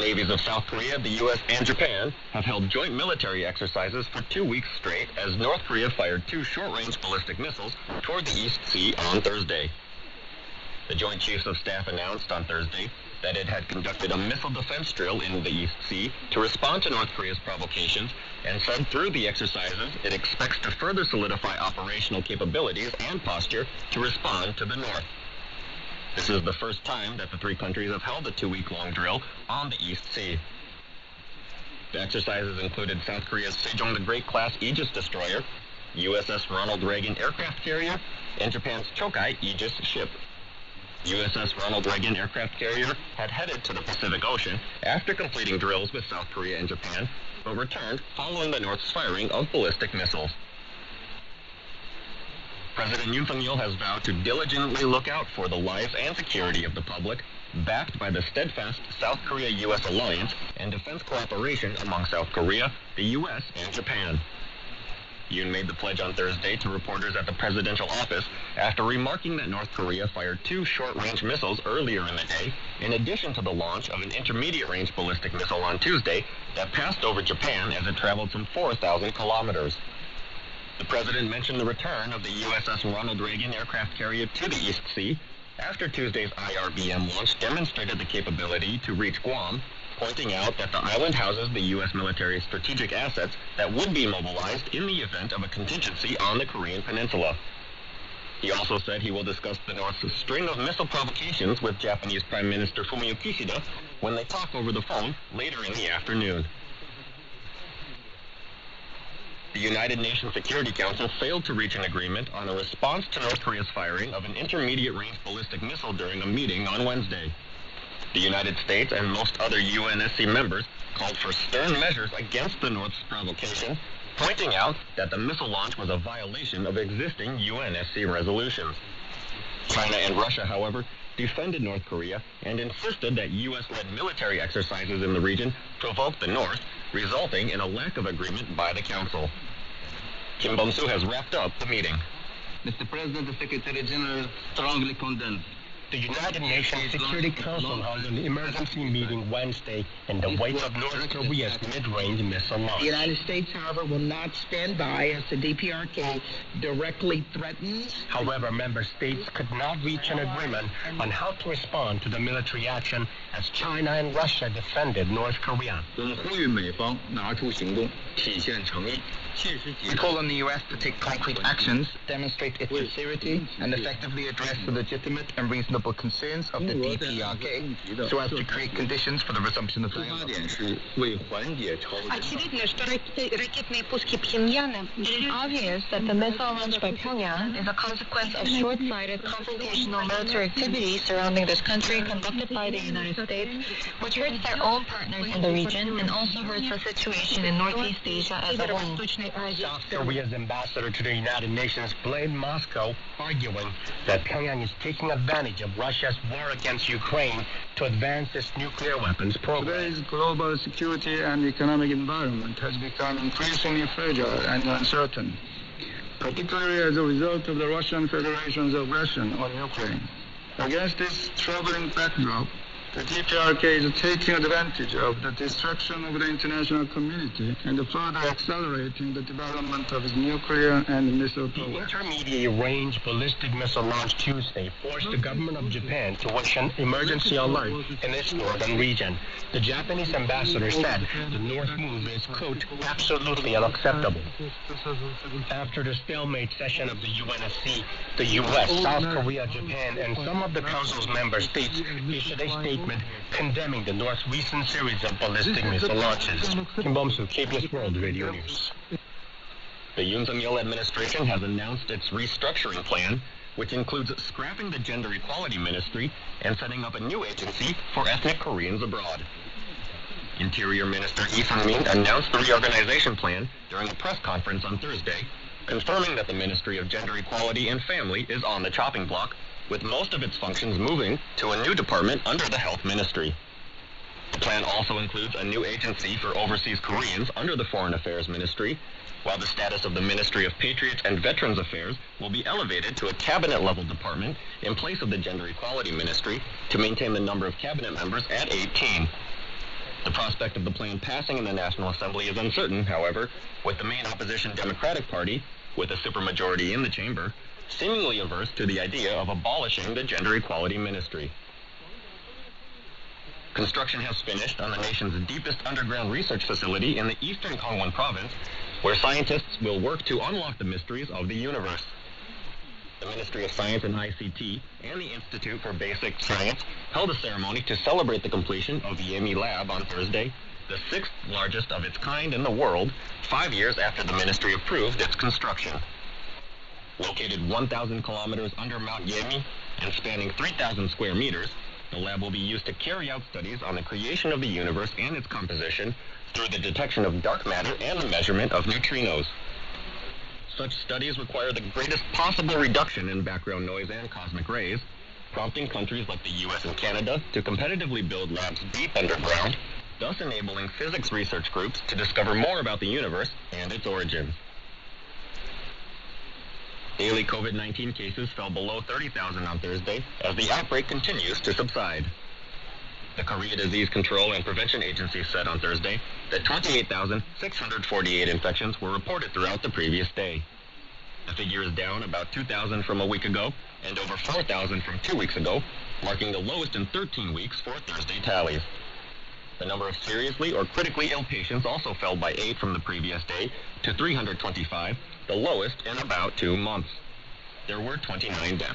navies of South Korea, the U.S., and Japan have held joint military exercises for 2 weeks straight as North Korea fired 2 short-range ballistic missiles toward the East Sea on Thursday. The Joint Chiefs of Staff announced on Thursday that it had conducted a missile defense drill in the East Sea to respond to North Korea's provocations, and said through the exercises it expects to further solidify operational capabilities and posture to respond to the North. This is the first time that the 3 countries have held a 2-week-long drill on the East Sea. The exercises included South Korea's Sejong the Great-class Aegis destroyer, USS Ronald Reagan aircraft carrier, and Japan's Chokai Aegis ship. USS Ronald Reagan aircraft carrier had headed to the Pacific Ocean after completing drills with South Korea and Japan, but returned following the North's firing of ballistic missiles. President Yoon Suk-yeol has vowed to diligently look out for the life and security of the public, backed by the steadfast South Korea-U.S. alliance and defense cooperation among South Korea, the U.S., and Japan. Yoon made the pledge on Thursday to reporters at the presidential office after remarking that North Korea fired 2 short-range missiles earlier in the day, in addition to the launch of an intermediate-range ballistic missile on Tuesday that passed over Japan as it traveled some 4,000 kilometers. The president mentioned the return of the USS Ronald Reagan aircraft carrier to the East Sea after Tuesday's IRBM launch demonstrated the capability to reach Guam, pointing out that the island houses the U.S. military's strategic assets that would be mobilized in the event of a contingency on the Korean peninsula. He also said he will discuss the North's string of missile provocations with Japanese Prime Minister Fumio Kishida when they talk over the phone later in the afternoon. The United Nations Security Council failed to reach an agreement on a response to North Korea's firing of an intermediate-range ballistic missile during a meeting on Wednesday. The United States and most other UNSC members called for stern measures against the North's provocation, pointing out that the missile launch was a violation of existing UNSC resolutions. China and Russia, however, defended North Korea and insisted that U.S.-led military exercises in the region provoked the North, resulting in a lack of agreement by the Council. Kim Bum-soo has wrapped up the meeting. Mr. President, the Secretary General strongly condemns. The United Nations Security Council held an emergency meeting Wednesday in the wake of North Korea's mid-range missile launch. The United States, however, will not stand by as the DPRK directly threatens. However, member states could not reach an agreement on how to respond to the military action as China and Russia defended North Korea. We call on the U.S. to take concrete actions, demonstrate its sincerity, and effectively address the legitimate and reasonable concerns of the DPRK so as to create conditions for the resumption of dialogue. Очевидно, что ракетные пуски Пхеньяна, it is obvious that the missile launch by Pyongyang is a consequence of short-sighted confrontational military activity surrounding this country conducted by the United States, which hurts their own partners in the region and also hurts the situation in Northeast Asia as a whole. South Korea's ambassador to the United Nations blamed Moscow, arguing that Pyongyang is taking advantage of Russia's war against Ukraine to advance its nuclear weapons program. Today's global security and economic environment has become increasingly fragile and uncertain, particularly as a result of the Russian Federation's aggression on Ukraine. Against this troubling backdrop, the DPRK is taking advantage of the distraction of the international community and further accelerating the development of its nuclear and missile program. The intermediate-range ballistic missile launch Tuesday forced the government of Japan to issue an emergency alert in its northern region. The Japanese ambassador said the North move is, quote, absolutely unacceptable. After the stalemate session of the UNSC, the U.S., South Korea, Japan, and some of the Council's member states issued a statement condemning the North's recent series of ballistic missile launches. Kim Bum-soo, KBS World Radio News. The Yoon Suk-yeol administration has announced its restructuring plan, which includes scrapping the Gender Equality Ministry and setting up a new agency for ethnic Koreans abroad. Interior Minister Lee Sang-min announced the reorganization plan during a press conference on Thursday, confirming that the Ministry of Gender Equality and Family is on the chopping block, with most of its functions moving to a new department under the Health Ministry. The plan also includes a new agency for overseas Koreans under the Foreign Affairs Ministry, while the status of the Ministry of Patriots and Veterans Affairs will be elevated to a cabinet-level department in place of the Gender Equality Ministry to maintain the number of cabinet members at 18. prospect of the plan passing in the National Assembly is uncertain, however, with the main opposition Democratic Party, with a supermajority in the chamber, seemingly averse to the idea of abolishing the Gender Equality Ministry. Construction has finished on the nation's deepest underground research facility in the eastern Gangwon province, where scientists will work to unlock the mysteries of the universe. The Ministry of Science and ICT and the Institute for Basic Science held a ceremony to celebrate the completion of the Yemi Lab on Thursday, the sixth largest of its kind in the world, 5 years after the ministry approved its construction. Located 1,000 kilometers under Mount Yemi and spanning 3,000 square meters, the lab will be used to carry out studies on the creation of the universe and its composition through the detection of dark matter and the measurement of neutrinos. Such studies require the greatest possible reduction in background noise and cosmic rays, prompting countries like the US and Canada to competitively build labs deep underground, thus enabling physics research groups to discover more about the universe and its origins. Daily COVID-19 cases fell below 30,000 on Thursday as the outbreak continues to subside. The Korea Disease Control and Prevention Agency said on Thursday that 28,648 infections were reported throughout the previous day. The figure is down about 2,000 from a week ago and over 4,000 from 2 weeks ago, marking the lowest in 13 weeks for Thursday tallies. The number of seriously or critically ill patients also fell by 8 from the previous day to 325, the lowest in about 2 months. There were 29 deaths.